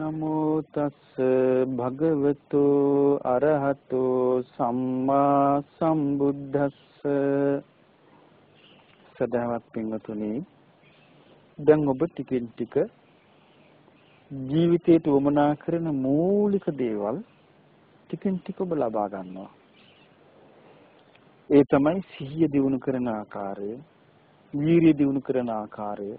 නමෝ තස්ස භගවතු අරහතෝ සම්මා සම්බුද්දස්ස. සදාවත් පින්වතුනි, දැන් ඔබ ටිකෙන් ටික ජීවිතයට වමනා කරන මූලික දේවල් ටිකෙන් ටික ඔබ ලබා ගන්නවා. ඒ තමයි සිහිය දියුණු කරන ආකාරය, වීරිය දියුණු කරන ආකාරය,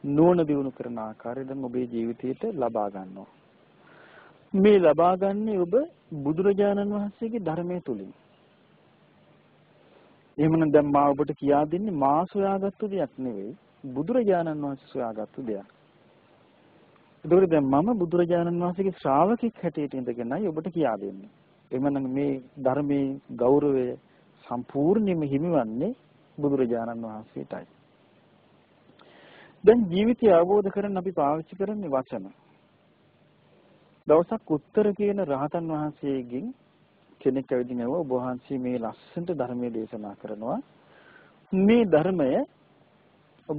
නුවණ දියුණු කරන ආකාරය දැන් ඔබේ ජීවිතයට ලබා ගන්නවා. මේ ලබා ගන්නේ ඔබ බුදුරජාණන් වහන්සේගේ ධර්මයේ තුලින්. එහෙමනම් දැන් මා ඔබට කියා දෙන්නේ මා සොයාගත්තු දෙයක් නෙවෙයි, බුදුරජාණන් වහන්සේ සොයාගත්තු දෙයක්. ඒකෝර දැන් මම බුදුරජාණන් වහන්සේගේ ශ්‍රාවකෙක් හැටියට ඉඳගෙනයි ඔබට කියා දෙන්නේ. එහෙමනම් මේ ධර්මයේ ගෞරවය සම්පූර්ණයෙන්ම හිමිවන්නේ බුදුරජාණන් වහන්සේටයි. දැන් ජීවිතය අවබෝධ කරගන්න අපි පාවිච්චි කරන්නේ වචන. දවසක් උත්තර කියන රහතන් වහන්සේගෙන් කෙනෙක් ඇවිදිනව ඔබ වහන්සේ මේ ලස්සනට ධර්මයේ දේශනා කරනවා. මේ ධර්මය ඔබ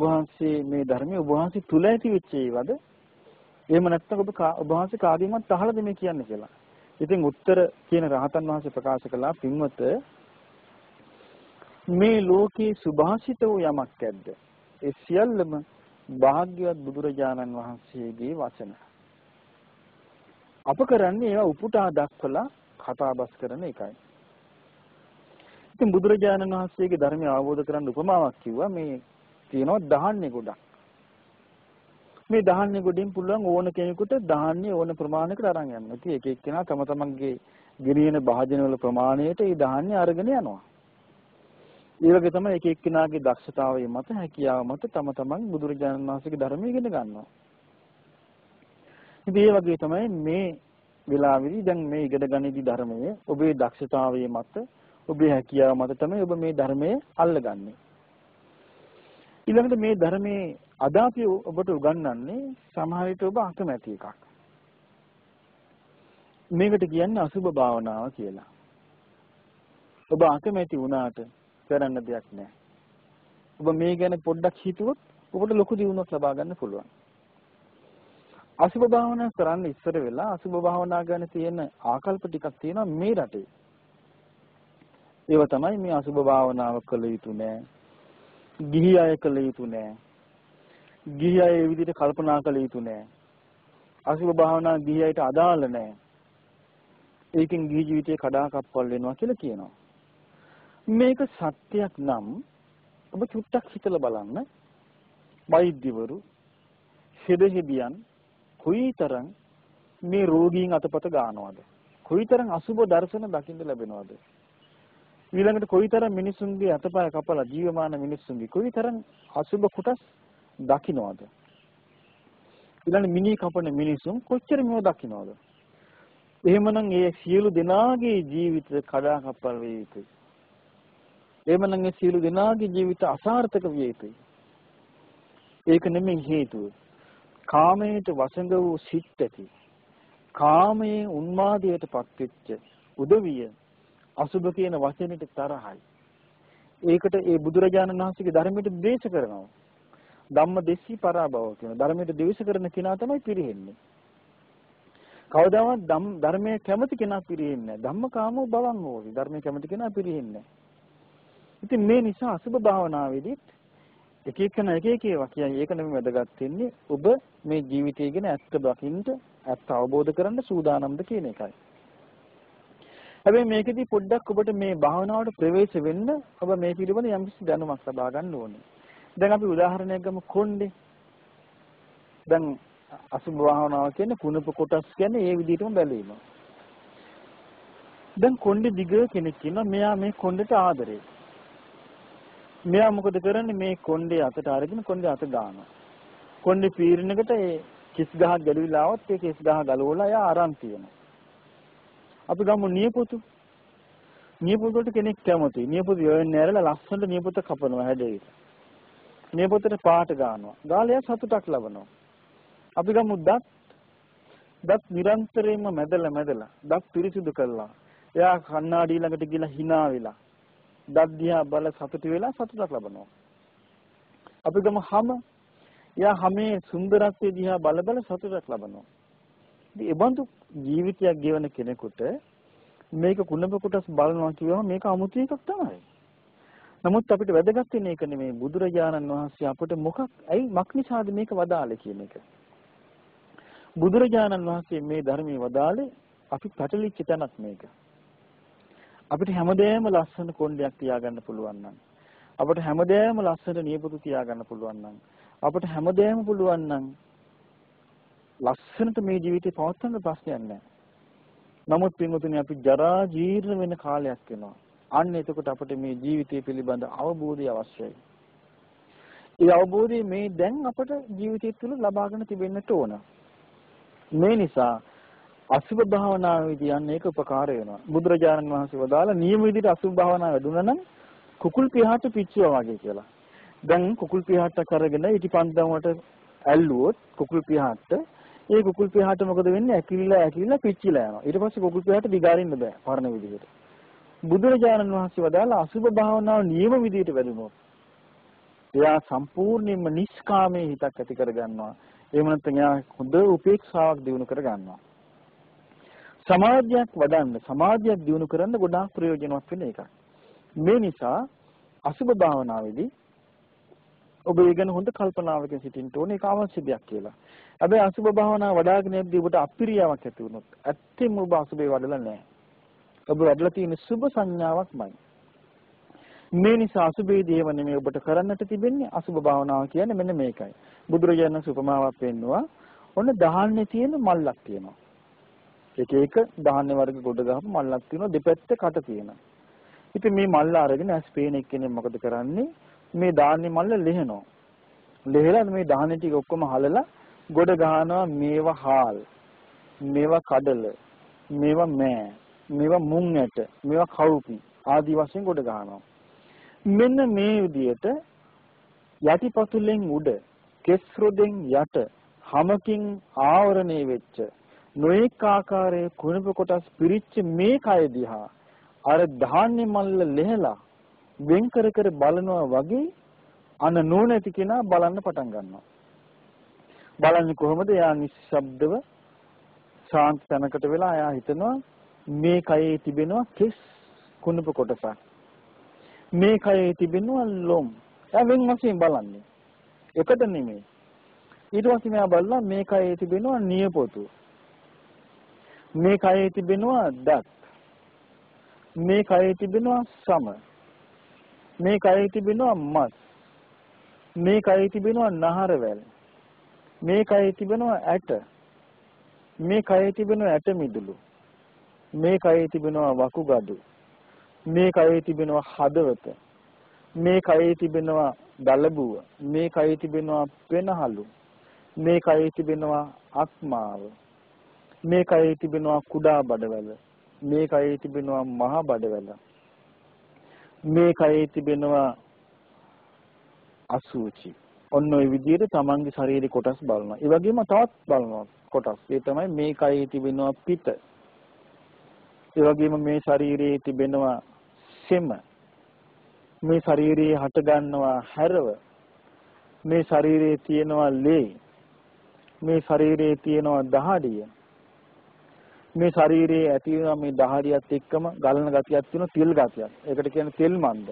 වහන්සේ තුල ඇති වෙච්ච ඒවද? එහෙම නැත්නම් ඔබ වහන්සේ කාගෙන්වත් අහලාද මේ කියන්නේ කියලා. ඉතින් උත්තර කියන රහතන් වහන්සේ ප්‍රකාශ කළා, පින්වත, මේ ලෝකේ සුභාසිත වූ යමක් ඇද්ද? ඒ සියල්ලම භාග්‍යවත් බුදුරජාණන් වහන්සේගේ වචන. අප කරන්නේ ඒවා උපුටා දක්වලා කතාබස් කරන එකයි. ඉතින් බුදුරජාණන් වහන්සේගේ ධර්මය අවබෝධ කරගන්න උපමාවක් කිව්වා. මේ තියෙනවා දහන්නේ ගොඩක්. මේ දහන්නේ ගොඩින් පුළුවන් ඕන කෙනෙකුට දහන්නේ ඕන ප්‍රමාණයකට අරන් යන්න. ඉතින් එක එක්කෙනා තම තමන්ගේ ගෙනියන භාජන වල ප්‍රමාණයට ඒ දහන්නේ අරගෙන යනවා. ඒ වගේ තමයි එක එක්කෙනාගේ දක්ෂතාවය මත, හැකියාව මත තම තමන් බුදුරජාණන් වහන්සේගේ ධර්මය ඉගෙන ගන්නවා. ඉතින් ඒ වගේ තමයි මේ වෙලාවේදී දැන් මේ ඉගෙන ගනිද්දී ධර්මයේ ඔබේ දක්ෂතාවය මත, ඔබේ හැකියාව මත තමයි ඔබ මේ ධර්මයේ අල්ලගන්නේ. ඊළඟට මේ ධර්මයේ අද අපි ඔබට උගන්වන්නේ සමහර විට ඔබ අකමැති එකක්. මේකට කියන්නේ අසුභ භාවනාව කියලා. ඔබ අකමැති වුණාට කරන්න දෙයක් නැහැ. ඔබ මේ ගැන පොඩ්ඩක් හිතුවොත් ඔබට ලොකු දියුණුවක් ලබා ගන්න පුළුවන්. අසුභ භාවනා කරන්න ඉස්සර වෙලා අසුභ භාවනා ගැන තියෙන ආකල්ප ටිකක් තියෙනවා මේ රටේ. ඒව තමයි මේ අසුභ භාවනාව කළ යුතු නෑ, ගිහි අය කළ යුතු නෑ, ගිහි අය ඒ විදිහට කල්පනා කළ යුතු නෑ, අසුභ භාවනා ගිහි අයට අදාළ නෑ, ඒකෙන් ගිහි ජීවිතේ කඩාකප්පල් වෙනවා කියලා කියනවා. මේක සත්‍යයක් නම් ඔබ චුට්ටක් හිතලා බලන්න. වෛද්‍යවරු, හෙදෙහිදියන් කොයිතරම් මේ රෝගීන් අතපත ගන්නවද? කොයිතරම් අසුබ දර්ශන දකින්න ලැබෙනවද? ඊළඟට කොයිතරම් මිනිසුන්ගේ අතපය කපලා ජීවමාන මිනිසුන්ගේ කොයිතරම් අසුබ කොටස් දකින්නවද? ඊළඟ මිනි කපන මිනිසුන් කොච්චර මේව දකින්නවද? එහෙමනම් ඒ සියලු දෙනාගේ ජීවිත කඩාකප්පල් වේ යුතුයි. එහෙමනම් මේ සියලු දෙනාගේ ජීවිත අසාර්ථක විය යුතුයි. ඒක නෙමෙයි හේතුව. කාමයට වසඟ වූ සිත් ඇති, කාමයේ උන්මාදයට පත්වෙච්ච උදවිය අසුභ කියන වචනෙට තරහයි. ඒකට ඒ බුදුරජාණන් වහන්සේගේ ධර්මයට ද්වේෂ කරනවා. ධම්ම දෙස්සී පරාභව කියන ධර්මයට ද්වේෂ කරන කෙනා තමයි පිරෙන්නේ. කවදාවත් ධර්මයේ කැමති කෙනා පිරෙන්නේ නැහැ. ධම්මකාමෝ භවං හෝති. ධර්මයේ කැමති කෙනා පිරෙන්නේ නැහැ. ඉතින් මේ නිසා අසුභ භාවනාවේදීත් එක එකනා එක එක ඒවා කියන්නේ ඒක නෙමෙයි වැදගත් වෙන්නේ ඔබ මේ ජීවිතය ගැන ඇත්ත දකින්න, ඇත්ත අවබෝධ කරගන්න සූදානම්ද කියන එකයි. හැබැයි මේකෙදි පොඩ්ඩක් ඔබට මේ භාවනාවට ප්‍රවේශ වෙන්න ඔබ මේ පිළිබඳ යම්කිසි දැනුමක් ලබා ගන්න ඕනේ. දැන් අපි උදාහරණයක් ගමු. කොණ්ඩේ. දැන් අසුභ භාවනාව කියන්නේ කුණප කොටස් කියන්නේ ඒ විදිහටම බැලීම. දැන් කොණ්ඩේ දිග කෙනෙක් ඉන්නවා. මෙයා මේ කොණ්ඩේට ආදරේ. මෙයා මොකද කරන්නේ? මේ කොණ්ඩේ අතට අරගෙන කොණ්ඩේ අත දානවා. කොණ්ඩේ පීරණයකට ඒ කිස් ගහක් ගැලවිලා આવත් ඒ කිස් ගහ ගලවලා එයා අරන් තියනවා. අපි ගමු නියපොතු. නියපොතුට කෙනෙක් කැමතියි. නියපොතු යොන්නේ ඇරලා ලස්සනට නියපොත කපනවා හැඩයට. නියපොතට පාට ගන්නවා. ගාලයා සතුටක් ලබනවා. අපි ගමු දත්. දත් නිරන්තරයෙන්ම මැදලා දත් පිරිසිදු කළා. එයා කණ්ණාඩිය ළඟට ගිහලා hina වෙලා දත් දිහා බල සතුටු වෙලා සතුටක් ලබනවා. අපි ගමු හැම. එයා හැමේ සුන්දරත්වය දිහා බල සතුටක් ලබනවා. ඉතින් ඒ බඳු ජීවිතයක් ගෙවන කෙනෙකුට මේක කුණප කොටස් බලනවා කියවම මේක අමුතු එකක් තමයි. නමුත් අපිට වැදගත් වෙන්නේ ඒක නෙමෙයි. බුදුරජාණන් වහන්සේ අපට මක් නිසාද මේක වදාළේ කියන එක. බුදුරජාණන් වහන්සේ මේ ධර්මයේ වදාළේ අපි පැටලිච්ච තැනක් මේක. අපිට හැමදේම ලස්සන කොණ්ඩයක් තියාගන්න පුළුවන් නම්, අපිට හැමදේම ලස්සන නියපොතු තියාගන්න පුළුවන් නම්, අපිට හැමදේම පුළුවන් නම් ලස්සනට මේ ජීවිතේ පවත්වන්න ප්‍රශ්නයක් නැහැ. නමුත් පින්වතුනි අපි ජරා ජීර්ණ වෙන කාලයක් වෙනවා. අන්න එතකොට අපිට මේ ජීවිතය පිළිබඳ අවබෝධය අවශ්‍යයි. ඒ අවබෝධය මේ දැන් අපට ජීවිතය තුළ ලබාගෙන තිබෙන්නට ඕන. මේ නිසා අසුභ භාවනාවේදී යන්න ඒක උපකාර වෙනවා. බුදුරජාණන් වහන්සේ වදාලා නියම විදිහට අසුභ භාවනාව වැඩුණා නම් කුකුල් පියාට පිච්චුවා වගේ කියලා. දැන් කුකුල් පියාට කරගෙන ඉටිපන්දමට ඇල්ලුවොත් කුකුල් පියාට ඒ කුකුල් පියාට මොකද වෙන්නේ? ඇකිලිලා පිච්චිලා යනවා. ඊට පස්සේ කුකුල් පියාට දිගාරින්න බෑ පරණ විදිහට. බුදුරජාණන් වහන්සේ වදාලා අසුභ භාවනාව නියම විදිහට වැඩුණොත් එයා සම්පූර්ණයෙන්ම නිෂ්කාමී හිතක් ඇති කර ගන්නවා. එහෙම නැත්නම් එයා හොඳ උපේක්ෂාවක් දිනු කර ගන්නවා. සමාධියක් වඩන්න, සමාධියක් දිනු කරන්න ගොඩාක් ප්‍රයෝජනවත් වෙන එකක්. මේ නිසා අසුභ භාවනාවේදී ඔබ ඒ ගැන හොඳ කල්පනාවකින් සිටින්න ඕනේ. ඒක අවශ්‍ය දෙයක් කියලා. හැබැයි අසුභ භාවනාව වඩාගෙන යද්දී ඔබට අප්‍රියාවක් ඇති වුණොත් ඇත්තෙන්ම ඔබ අසුභේ වඩලා නැහැ. ඔබ වැඩලා තියෙන සුභ සංඥාවක්මයි. මේ නිසා අසුභේදී ඒව නෙමෙයි ඔබට කරන්නට තිබෙන්නේ. අසුභ භාවනාව කියන්නේ මෙන්න මේකයි. බුදුරජාණන් සුපමාවක් පෙන්නවා. ඔන්න දහන්නේ තියෙන මල්ලක් තියෙනවා. එක දහන්නේ වර්ග ගොඩ ගහපු මල්ලක් තියෙනවා. දෙපැත්ත කට තියෙනවා. ඉතින් මේ මල්ල අරගෙන ඇස් පේන එක්කෙනෙක් මොකද කරන්නේ? මේ දාන්නේ මල්ල ලෙහනවා. ලෙහලා මේ දාන්නේ ටික ඔක්කොම හලලා ගොඩ ගහනවා. මේවා හාල්, මේවා කඩල, මේවා මෑ, මේවා මුං ඇට, මේවා කවුපි ආදී වශයෙන් ගොඩ ගහනවා. මෙන්න මේ විදිහට යටිපතුලෙන් උඩ, කෙස් රොදෙන් යට, හමකින් ආවරණය වෙච්ච නොඑක ආකාරයේ කුණප කොටස් පිරිච්ච මේ කය දිහා අර ධාන්‍ය මල්ල ලෙහලා වෙන් කර කර බලනවා වගේ අන නෝනැති කෙනා බලන්න පටන් ගන්නවා. බලන්නේ කොහොමද? එයා නිශ්ශබ්දව ශාන්ත තැනකට වෙලා එයා හිතනවා මේ කයේ තිබෙනවා කෙස් කුණප කොටසක්. මේ කයේ තිබෙනවා ලොම්. එයා වෙන වශයෙන් බලන්නේ. එකට නෙමෙයි. ඊට පස්සේ මෙයා බලලා මේ කයේ තිබෙනවා නියපොතු. මේ කයේ තිබෙනවා දත්. මේ කයේ තිබෙනවා සම. මේ කයේ තිබෙනවා මස්. මේ කයේ තිබෙනවා නහරවැල්. මේ කයේ තිබෙනවා ඇට. මේ කයේ තිබෙනවා ඇට මිදුළු. මේ කයේ තිබෙනවා වකුගඩු. මේ කයේ තිබෙනවා හදවත. මේ කයේ තිබෙනවා දලබුව. මේ කයේ තිබෙනවා පෙනහළු. මේ කයේ තිබෙනවා අක්මාව. මේ කයේ තිබෙනවා කුඩා බඩවැල. මේ කයේ තිබෙනවා මහ බඩවැල. මේ කයේ තිබෙනවා අසුචි. ඔන්න ඔය විදිහට තමන්ගේ ශරීරේ කොටස් බලනවා. ඒ වගේම තවත් බලනවා කොටස්. ඒ තමයි මේ කයේ තිබෙනවා පිට. ඒ වගේම මේ ශරීරයේ තිබෙනවා සෙම. මේ ශරීරයේ හට ගන්නවා හැරව. මේ ශරීරයේ තියෙනවා ලේ. මේ ශරීරයේ තියෙනවා දහඩිය. මේ ශරීරයේ ඇති වෙනවා මේ දහඩියත් එක්කම ගලන ගතියක් තියෙනවා, තෙල් ගතියක්. ඒකට කියන්නේ තෙල් මන්ද.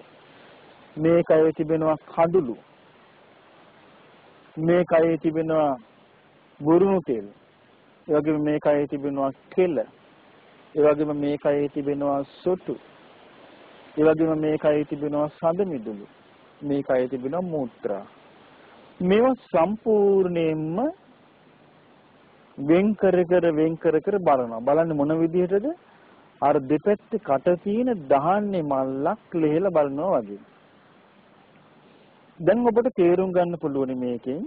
මේ කයේ තිබෙනවා කඳුළු. මේ කයේ තිබෙනවා බුරුණු තෙල්. ඒ වගේම මේ කයේ තිබෙනවා කෙල. ඒ වගේම මේ කයේ තිබෙනවා සොටු. ඒ වගේම මේ කයේ තිබෙනවා සඳ මිදුළු. මේ කයේ තිබෙනවා මූත්‍රා. මේවා සම්පූර්ණයෙන්ම වෙන් කර කර බලනවා. බලන්න මොන විදිහටද? අර දෙපැත්තේ කට තියෙන දහන්නේ මල්ලක් ලෙහෙලා බලනවා වගේ. දැන් ඔබට තේරුම් ගන්න පුළුවන් මේකෙන්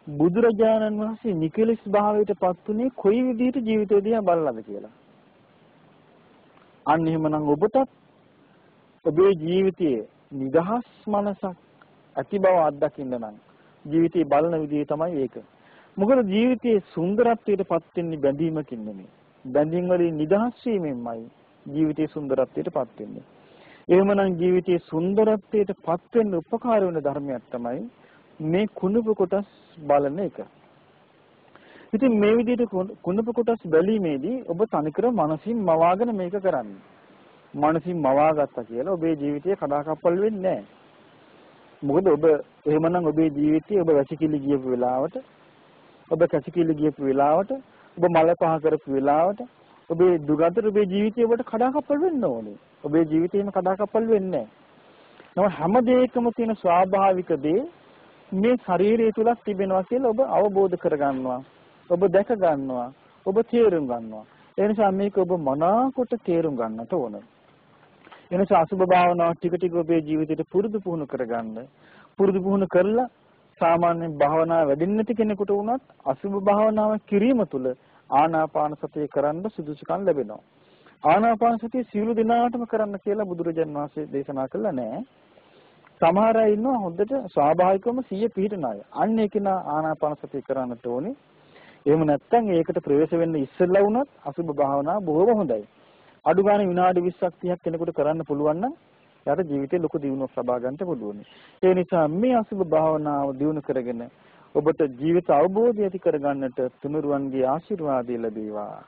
බුදුරජාණන් වහන්සේ නිකලස් භාවයට පත්ුනේ කොයි විදිහට ජීවිතය දිහා බලලාද කියලා. අන්න එහෙමනම් ඔබටත් ඔබේ ජීවිතයේ නිදහස් මනසක් ඇති බව අත්දකින්න නම් ජීවිතේ බලන විදිය තමයි ඒක. මොකද ජීවිතයේ සුන්දරත්වයට පත් වෙන්නේ බැඳීමකින් නෙමෙයි. බැඳීම් වලින් නිදහස් වීමෙන්මයි ජීවිතයේ සුන්දරත්වයට පත් වෙන්නේ. එහෙමනම් ජීවිතයේ සුන්දරත්වයට පත් වෙන්න උපකාර වෙන ධර්මයක් තමයි මේ කුණප කොටස් බලන එක. ඉතින් මේ විදිහට කුණප කොටස් බැලීමේදී ඔබ තනිකර මනසින් මවාගෙන මේක කරන්නේ. මනසින් මවාගත්තා කියලා ඔබේ ජීවිතේ කඩාකප්පල් වෙන්නේ නැහැ. මොකද ඔබ එහෙමනම් ඔබේ ජීවිතේ ඔබ වැසිකිලි ගියපු වෙලාවට, ඔබ කැසිකිලි ගියපු වෙලාවට, ඔබ මල පහ කරපු වෙලාවට, ඔබේ දුගන්තර ඔබේ ජීවිතේ ඔබට කඩාකප්පල් වෙන්න ඕනේ. ඔබේ ජීවිතේම කඩාකප්පල් වෙන්නේ නැහැ. හැම දෙයකම තියෙන ස්වාභාවික දේ මේ ශරීරය තුල තිබෙනවා කියලා ඔබ අවබෝධ කරගන්නවා. ඔබ දැක ගන්නවා. ඔබ තේරුම් ගන්නවා. ඒ නිසා මේක ඔබ මනාකොට තේරුම් ගන්නට ඕන. ඒ නිසා අසුභ භාවනාව ටික ටික ඔබේ ජීවිතයට පුරුදු පුහුණු කරගන්න. පුරුදු පුහුණු කරලා සාමාන්‍ය භාවනාව වැඩින්න නැති කෙනෙකුට වුණත් අසුභ භාවනාව කිරීම තුළ ආනාපාන සතිය කරන්න සුදුසුකම් ලැබෙනවා. ආනාපාන සතිය සියලු දිනාටම කරන්න කියලා බුදුරජාන් වහන්සේ දේශනා කළා නෑ. සමහර අය ඉන්නවා හොඳට ස්වාභාවිකවම 100 පිහිටන අය. අන්න ඒකන ආනාපාන සතිය කරන්නට ඕනේ. එහෙම නැත්නම් ඒකට ප්‍රවේශ වෙන්න ඉස්සෙල්ලා වුණත් අසුභ භාවනාව බොහොම හොඳයි. අඩු ගානේ විනාඩි 20ක් 30ක් කෙනෙකුට කරන්න පුළුවන් නම් එයාට ජීවිතේ ලොකු දියුණුවක් ලබා ගන්නට පුළුවන්. ඒ නිසා මේ අසුභ භාවනාව දියුණු කරගෙන ඔබට ජීවිත අවබෝධය ඇති කරගන්නට තුනුරුවන්ගේ ආශිර්වාදය ලැබේවා.